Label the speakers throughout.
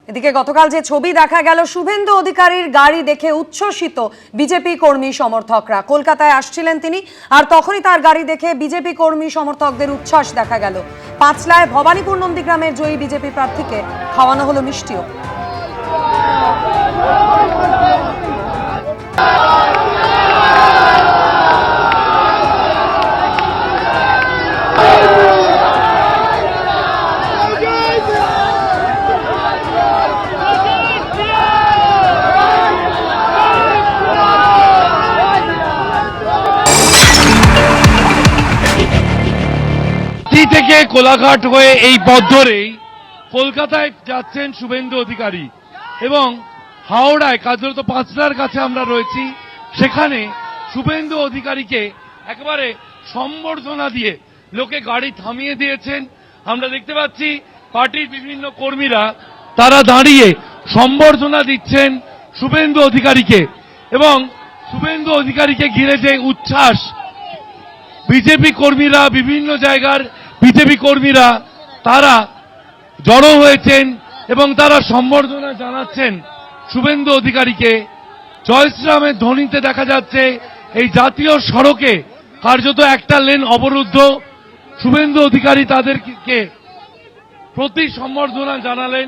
Speaker 1: এদিকে গতকাল যে ছবি দেখা গেল, শুভেন্দু অধিকারীর গাড়ি দেখে উচ্ছ্বসিত বিজেপি কর্মী সমর্থকরা। কলকাতায় আসছিলেন তিনি, আর তখনই তার গাড়ি দেখে বিজেপি কর্মী সমর্থকদের উচ্ছ্বাস দেখা গেল। পাঁচলায় ভবানীপুর নন্দীগ্রামের জয়ী বিজেপি প্রার্থীকে খাওয়ানো হলো মিষ্টিও।
Speaker 2: থেকে কোলাঘাট হয়ে এই পথ ধরেই কলকাতায় যাচ্ছেন শুভেন্দু অধিকারী, এবং হাওড়ায় কার্যত পাঁচলার কাছে আমরা রয়েছি। সেখানে শুভেন্দু অধিকারীকে একেবারে সম্বর্ধনা দিয়ে লোকে গাড়ি থামিয়ে দিয়েছেন। আমরা দেখতে পাচ্ছি পার্টির বিভিন্ন কর্মীরা তারা দাঁড়িয়ে সম্বর্ধনা দিচ্ছেন শুভেন্দু অধিকারীকে, এবং শুভেন্দু অধিকারীকে ঘিরে যে উচ্ছ্বাস, বিজেপি কর্মীরা, বিভিন্ন জায়গার বিজেপি কর্মীরা তারা জড়ো হয়েছেন এবং তারা সম্বর্ধনা জানাচ্ছেন শুভেন্দু অধিকারীকে। জয় শ্রীরামের ধ্বনিতে দেখা যাচ্ছে এই জাতীয় সড়কে কার্যত একটা লেন অবরুদ্ধ। শুভেন্দু অধিকারী তাদেরকে প্রতি সম্বর্ধনা জানালেন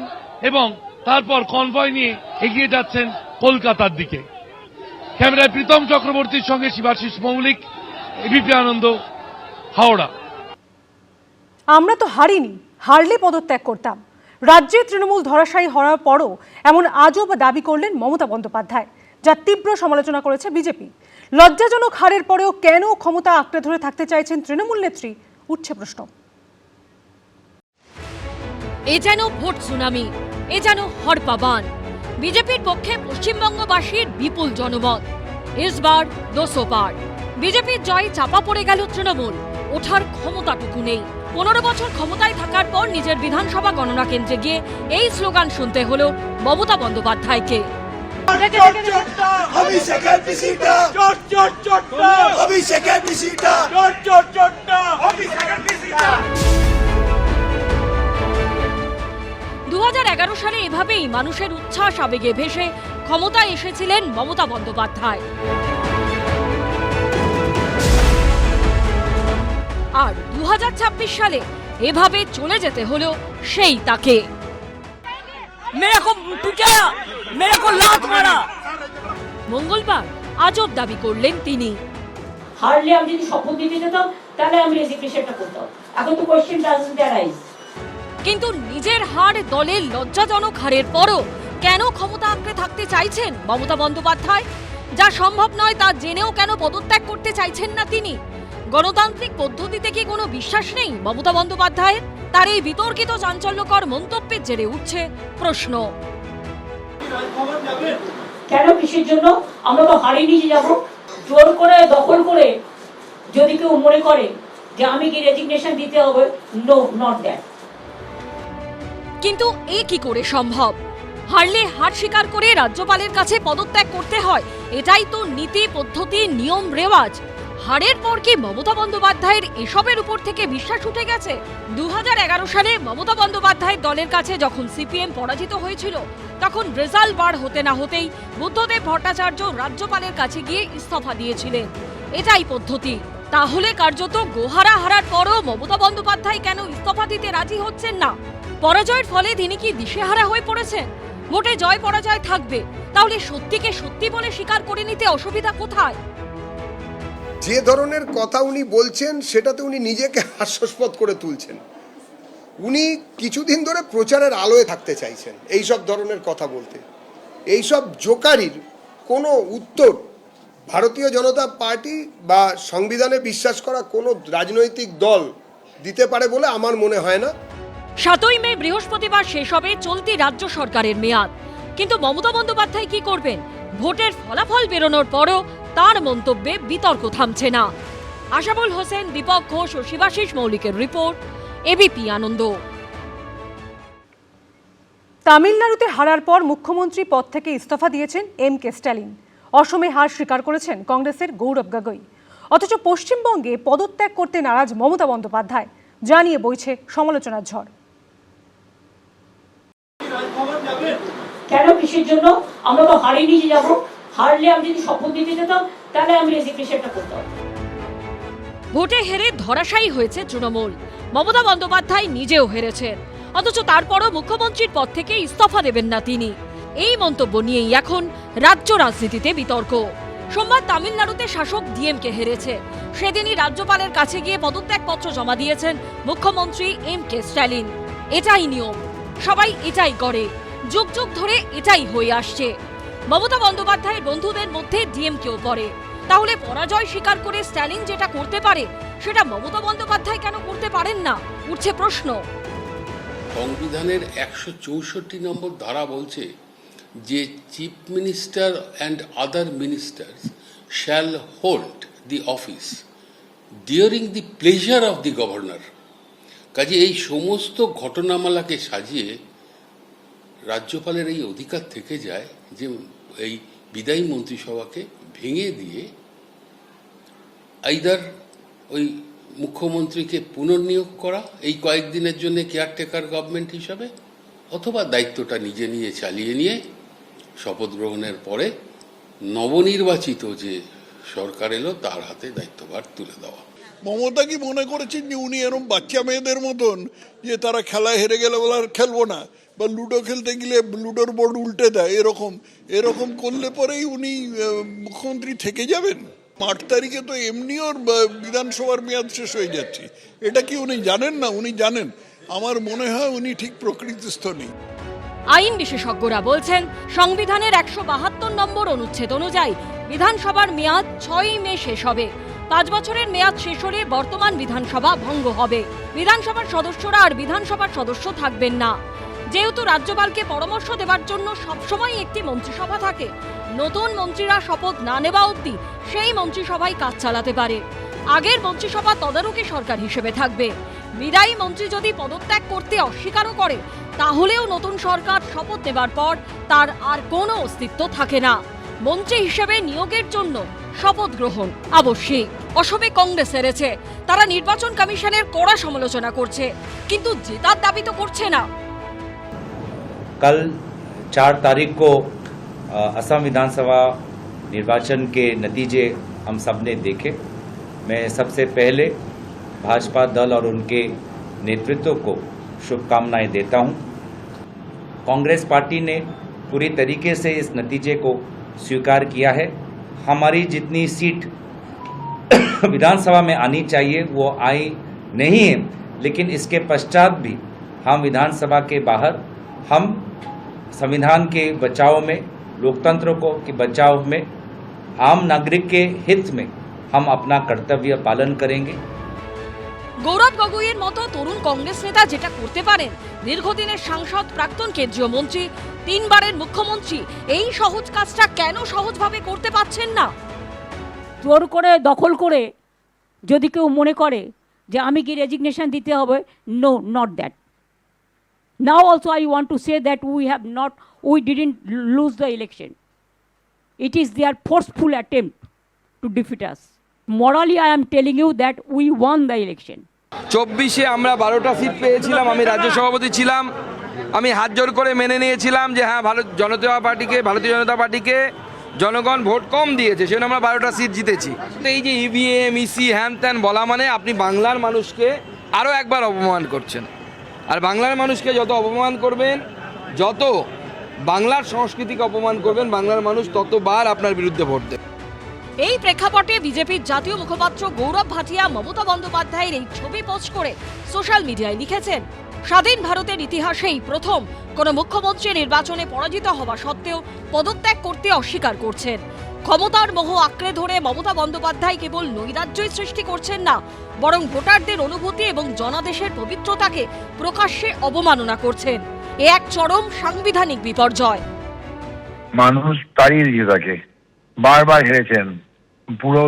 Speaker 2: এবং তারপর কনভয় নিয়ে এগিয়ে যাচ্ছেন কলকাতার দিকে। ক্যামেরায় প্রীতম চক্রবর্তীর সঙ্গে শিবাশিস মৌলিক, এবিপি আনন্দ, হাওড়া।
Speaker 3: আমরা তো হারিনি, হারলে পদত্যাগ করতাম। রাজ্যে তৃণমূল ধরাশায়ী হওয়ার পরও এমন আজব দাবি করলেন মমতা বন্দ্যোপাধ্যায়, যা তীব্র সমালোচনা করেছে বিজেপি। লজ্জাজনক হারের পরেও কেন ক্ষমতা আঁকড়ে ধরে থাকতে চাইছেন তৃণমূল নেত্রী, উঠছে প্রশ্ন।
Speaker 4: এ যেন ভোট সুনামি, এ যেন হড়পাবান। বিজেপির পক্ষে পশ্চিমবঙ্গবাসীর বিপুল জনমত। এসবার 200 পার। বিজেপির জয় চাপা পড়ে গেল তৃণমূল, ওঠার ক্ষমতাটুকু নেই। 15 বছর ক্ষমতায় থাকার পর নিজের বিধানসভা গণনা কেন্দ্রে গিয়ে এই স্লোগান শুনতে হলো মমতা বন্দ্যোপাধ্যায়কে। 2011 সালে এভাবেই মানুষের উচ্ছ্বাস আবেগে ভেসে ক্ষমতায় এসেছিলেন মমতা বন্দ্যোপাধ্যায়। আর 2026 সালে এভাবে চলে যেতে হলো সেই তাকে। মঙ্গলবার আজব দাবি করলেন তিনি।
Speaker 5: হারলে আমি যদি শপথ দিতে যেতাম তাহলে আমি রেজিগনেশনটা করতাম। এখন তো কোশ্চেন ডাজন্ট অ্যারাইজ।
Speaker 4: কিন্তু নিজের হার, দলের লজ্জাজনক হারের পরও কেন ক্ষমতা আঁকড়ে থাকতে চাইছেন মমতা বন্দ্যোপাধ্যায়? যা সম্ভব নয় তা জেনেও কেন পদত্যাগ করতে চাইছেন না তিনি? গণতান্ত্রিক পদ্ধতিতে কি কোনো বিশ্বাস নেই মমতা বন্দ্যোপাধ্যায়ের? তার এই বিতর্কিত চাঞ্চল্যকর মন্তব্যের জেরে উঠছে প্রশ্ন।
Speaker 5: কেন, কিসের জন্য? আমরা তো হারিয়ে নিয়ে যাব। জোর করে, দখল করে যদি কেউ মনে করে যে আমি কি রেজিগনেশন দিতে হবে, নো, নট দ্যাট।
Speaker 4: কিন্তু এ কি করে সম্ভব? হারলে হার স্বীকার করে রাজ্যপালের কাছে পদত্যাগ করতে হয়, এটাই তো নীতি, পদ্ধতি, নিয়ম, রেওয়াজ। হারের পর কি মমতা বন্দ্যোপাধ্যায়ের এসবের উপর থেকে বিশ্বাস উঠে গেছে? 2011 সালে মমতা বন্দ্যোপাধ্যায়ের দলের কাছে যখন সিপিএম পরাজিত হয়েছিল, তখন রেজাল্ট বার হতে না হতেই বুদ্ধদেব ভট্টাচার্য রাজ্যপালের কাছে গিয়ে ইস্তফা দিয়েছিলেন। এটাই পদ্ধতি। তাহলে কার্যত গোহারা হারার পরও মমতা বন্দ্যোপাধ্যায় কেন ইস্তফা দিতে রাজি হচ্ছেন না? পরাজয়ের ফলে তিনি কি দিশেহারা হয়ে পড়েছেন? ভোটে জয় পরাজয় থাকবে, তাহলে সত্যিকে সত্যি বলে স্বীকার করে নিতে অসুবিধা কোথায়?
Speaker 6: যে ধরনের কথা উনি বলছেন সেটাতে উনি নিজেকে হাস্যাস্পদ করে তুলছেন। উনি কিছুদিন ধরে প্রচারের আলোয় থাকতে চাইছেন এইসব ধরনের কথা বলতে। এইসব জোকারির কোনো উত্তর ভারতীয় জনতা পার্টি বা সংবিধানে বিশ্বাস করা কোনো রাজনৈতিক দল দিতে পারে বলে আমার মনে হয় না।
Speaker 4: 7ই মে বৃহস্পতিবার শেষ হবে চলতি রাজ্য সরকারের মেয়াদ। কিন্তু মমতা বন্দ্যোপাধ্যায় কি করবেন? ভোটের ফলাফল বেরোনোর পরও তার মন্তব্যে বিতর্ক থামছে না। আশাবুল হোসেন, দীপক ঘোষ ও শিবাশিস মৌলিকের রিপোর্ট, এবিপি আনন্দ।
Speaker 3: তামিলনাড়ুতে হারার পর মুখ্যমন্ত্রী পদ থেকে ইস্তফা দিয়েছেন এম.কে. স্ট্যালিন। অসমে হার স্বীকার করেছেন কংগ্রেসের গৌরব গগৈ। অথচ পশ্চিমবঙ্গে পদত্যাগ করতে নারাজ মমতা বন্দ্যোপাধ্যায়, যা নিয়ে বইছে সমালোচনার ঝড়।
Speaker 5: কেন কিসের জন্য? আমরা তো হারিয়ে যে যাবো, হারলে আমি যদি শপথ দিতে যেতাম তাহলে আমি রেজিগনেশনটা করতাম।
Speaker 4: ভোটে হেরে ধরাশায়ী হয়েছে তৃণমূল, মমতা বন্দ্যোপাধ্যায় নিজেও হেরেছেন, অথচ তারপরও মুখ্যমন্ত্রীর পদ থেকে ইস্তফা দেবেন না তিনি। এই মন্তব্য নিয়েই এখন রাজ্য রাজনীতিতে বিতর্ক। সোমবার তামিলনাড়ুতে শাসক ডিএমকে হেরেছে, সেদিনই রাজ্যপালের কাছে গিয়ে পদত্যাগপত্র জমা দিয়েছেন মুখ্যমন্ত্রী এম.কে. স্ট্যালিন। এটাই নিয়ম, সবাই এটাই করে, যুগ যুগ ধরে এটাই হয়ে আসছে। মমতা বন্দ্যোপাধ্যায়ের বন্ধুদের মধ্যে ডিএমকেও পড়ে। তাহলে পরাজয় স্বীকার করে স্ট্যালিন যেটা করতে পারে সেটা মমতা বন্দ্যোপাধ্যায় কেন করতে পারেন না, উঠছে প্রশ্ন।
Speaker 7: সংবিধানের 164 নম্বর ধারা বলছে যে chief minister and other ministers shall hold the office during the pleasure of the governor. কাজে এই সমস্ত ঘটনামালাকে সাজিয়ে রাজ্যপালের এই অধিকার থেকে যায় যে এই বিদায়ী মন্ত্রিসভাকে ভেঙে দিয়ে আইদার ওই মুখ্যমন্ত্রীকে পুনর্নিয়োগ করা এই কয়েকদিনের জন্য কেয়ারটেকার গভর্নমেন্ট হিসাবে, অথবা দায়িত্বটা নিজে নিয়ে চালিয়ে নিয়ে শপথ গ্রহণের পরে নবনির্বাচিত যে সরকার এলো তার হাতে দায়িত্বভার তুলে দেওয়া।
Speaker 8: মমতা কি মনে করেছেন যে উনি এরকম বাচ্চা মেয়েদের মতন যে তারা খেলায় হেরে গেলে বলে আর খেলবো না, বা লুডো খেলতে গেলে লুডোর বোর্ড উল্টে দেয়, এরকম করলে পরেই উনি মুখ্যমন্ত্রী থেকে যাবেন? 8 তারিখে তো এমনি ওর বিধানসভার মেয়াদ শেষ হয়ে যাচ্ছে, এটা কি উনি জানেন না? উনি জানেন। আমার মনে হয় উনি ঠিক প্রকৃতিস্থ নেই।
Speaker 4: আইন বিশেষজ্ঞরা বলছেন সংবিধানের 172 নম্বর অনুচ্ছেদ অনুযায়ী বিধানসভার মেয়াদ 6ই মে শেষ হবে। 5 বছরের মেয়াদ শেষ হলে বর্তমান বিধানসভা ভঙ্গ হবে। বিধানসভার সদস্যরা আর বিধানসভার সদস্য থাকবেন না। যেহেতু রাজ্যপালকে পরামর্শ দেওয়ার জন্য সবসময় একটি মন্ত্রিসভা থাকে, নতুন মন্ত্রীরা শপথ না নেওয়া অবধি সেই মন্ত্রিসভায় কাজ চালাতে পারে। আগের মন্ত্রিসভা তদারকি সরকার হিসেবে থাকবে। বিদায়ী মন্ত্রী যদি পদত্যাগ করতে অস্বীকারও করে তাহলেও নতুন সরকার শপথ নেবার পর তার আর কোনো অস্তিত্ব থাকে না। মন্ত্রী হিসেবে নিয়োগের জন্য শপথ গ্রহণ আবশ্যিক। অসমে কংগ্রেস হেরেছে, তারা নির্বাচন কমিশনের কড়া সমালোচনা করছে, কিন্তু জেতার দাবি তো করছে না।
Speaker 9: कल 4 तारीख को असम विधानसभा निर्वाचन के नतीजे हम सब ने देखे। मैं सबसे पहले भाजपा दल और उनके नेतृत्व को शुभकामनाएं देता हूं। कांग्रेस पार्टी ने पूरी तरीके से इस नतीजे को स्वीकार किया है। हमारी जितनी सीट विधानसभा में आनी चाहिए वो आई नहीं है, लेकिन इसके पश्चात भी हम विधानसभा के बाहर हम संविधान के बचाव में, लोकतंत्र को के बचाव में, आम नागरिक के हित में हम अपना कर्तव्य पालन करेंगे।
Speaker 4: গৌরব গগৈয়ের মতো তরুণ কংগ্রেস নেতা যেটা করতে পারেন, দীর্ঘদিনের সাংসদ, প্রাক্তন কেন্দ্রীয় মন্ত্রী, 3 বারের মুখ্যমন্ত্রী, এই সহজ কাজটা কেন সহজভাবে করতে পারছেন না?
Speaker 5: জোর করে দখল করে যদি কেউ মনে করে যে আমি কি রেজিগনেশন দিতে হবে, no, not that. Now also I want to say that we didn't lose the election. It is their forceful attempt to defeat us. Morally I am telling you that we won the election.
Speaker 10: 24-এ আমরা 12টা seat পেয়েছিলাম, আমি রাজ্য সভাপতি ছিলাম। আমি হাত জোর করে মেনে নিয়েছিলাম যে হ্যাঁ, ভারতীয় জনতা পার্টিকে জনগণ ভোট কম দিয়েছে, সেজন্য আমরা 12টা সিট জিতেছি। এই যে ইভিএম, ইসি, হ্যান ত্যান বলা মানে আপনি বাংলার মানুষকে আরও একবার অপমান করছেন। আর বাংলার মানুষকে যত অপমান করবেন, যত বাংলার সংস্কৃতিকে অপমান করবেন, বাংলার মানুষ ততবার আপনার বিরুদ্ধে ভোট দেবে।
Speaker 4: এই প্রেক্ষাপটে বিজেপির জাতীয় মুখপাত্র গৌরব ভাটিয়া মমতা বন্দ্যোপাধ্যায়ের এই ছবি পোস্ট করে সোশ্যাল মিডিয়ায় লিখেছেন, স্বাধীন ভারতের ইতিহাসেই প্রথম কোন মুখ্যমন্ত্রী নির্বাচনে পরাজিত হওয়া সত্ত্বেও পদত্যাগ করতে অস্বীকার করছেন। ক্ষমতার মোহ আঁকড়ে ধরে মমতা বন্দ্যোপাধ্যায় কেবল নৈরাজ্যই সৃষ্টি করছেন না, বরং ভোটারদের অনুভূতি এবং জনাদেশের পবিত্রতাকে প্রকাশ্যে অবমাননা করছেন। এ এক চরম সাংবিধানিক বিপর্যয়।
Speaker 11: মানুষ তাড়িয়ে দিয়ে থাকে, বারবার হেরেছেন, পুরো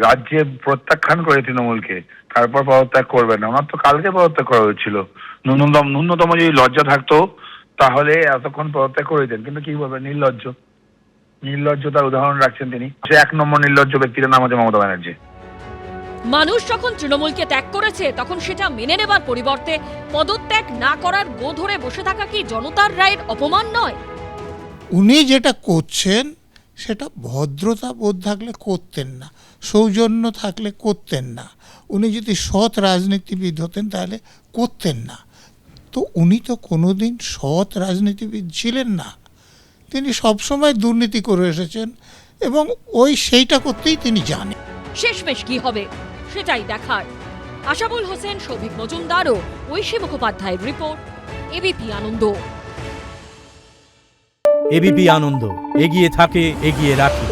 Speaker 11: রাজ্যে প্রত্যাখ্যান করে তৃণমূলকে, তারপর পদত্যাগ করবেন না। আমার তো কালকে পদত্যাগ করা হয়েছিল। ন্যূনতম যদি লজ্জা থাকতো তাহলে এতক্ষণ পদত্যাগ করে দিতেন, কিন্তু কি বলবেন, নির্লজ্জতার উদাহরণ রাখছেন তিনি। 1 নম্বর নির্লজ্জ ব্যক্তির নাম হচ্ছে মমতা ব্যানার্জি।
Speaker 4: মানুষ যখন তৃণমূলকে ত্যাগ করেছে তখন সেটা মেনে নেবার পরিবর্তে পদত্যাগ না করার গো ধরে বসে থাকা কি জনতার রায়ের অপমান নয়?
Speaker 12: উনি যেটা করছেন সেটা ভদ্রতা বোধ থাকলে করতেন না, সৌজন্য থাকলে করতেন না। উনি যদি সৎ রাজনীতিবিদ হতেন তাহলে করতেন না। তো উনি তো কোনোদিন সৎ রাজনীতিবিদ ছিলেন না, তিনি সবসময় দুর্নীতি করে এসেছেন এবং সেইটা করতেই তিনি জানেন।
Speaker 4: শেষমেশ কি হবে সেটাই দেখার। আশাবুল হোসেন, সৌভিক মজুমদার ও ঐশী মুখোপাধ্যায়ের রিপোর্ট, এবিপি আনন্দ।
Speaker 13: এবিপি আনন্দ, এগিয়ে থাকে, এগিয়ে রাখে।